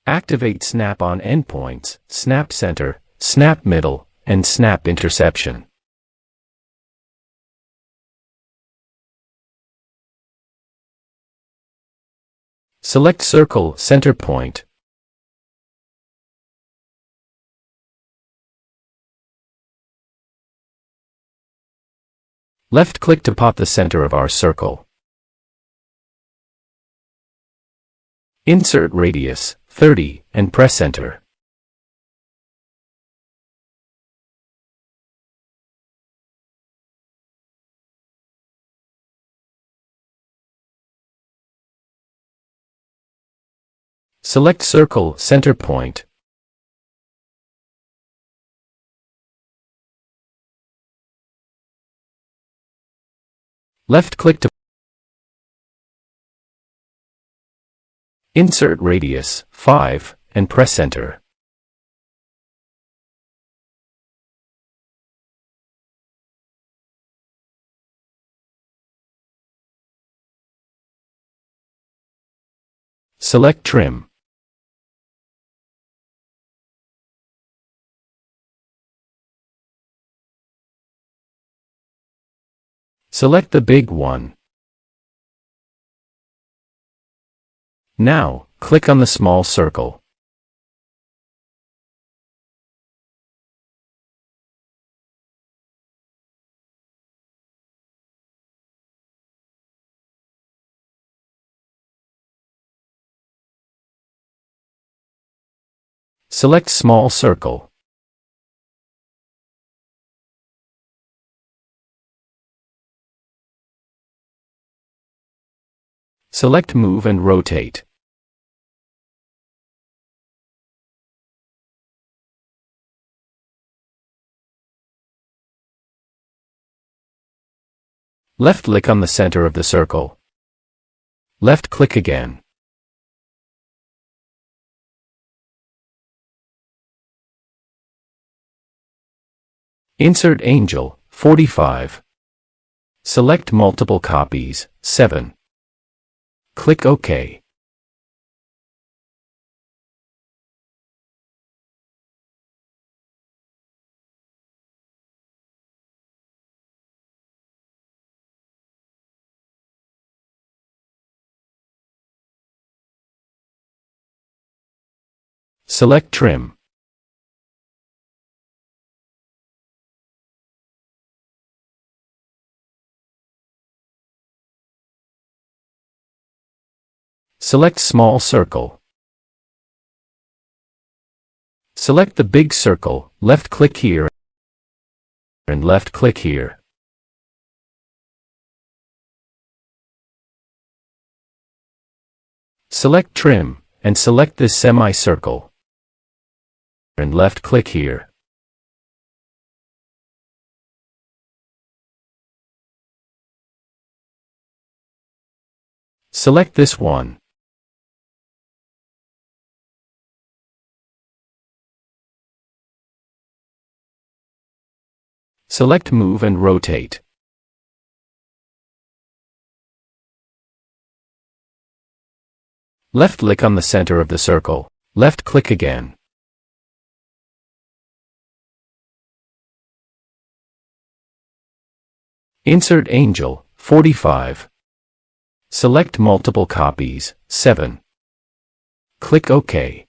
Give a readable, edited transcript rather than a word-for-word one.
Activate snap-on endpoints, snap center, snap middle, and snap interception. Select circle center point. Left-click to pop the center of our circle. Insert radius 30 and press enter. Select circle center point. Left-click to insert radius 5 and press enter. Select trim. Select the big one. Now, click on the small circle. Select small circle. Select move and rotate. Left-click on the center of the circle. Left-click again. Insert angel 45. Select multiple copies 7. Click OK. Select trim. Select small circle. Select the big circle, left-click here and left-click here. Select trim, and select this semicircle, and left-click here. Select this one. Select move and rotate. Left-click on the center of the circle. Left-click again. Insert angel 45. Select multiple copies 7. Click OK.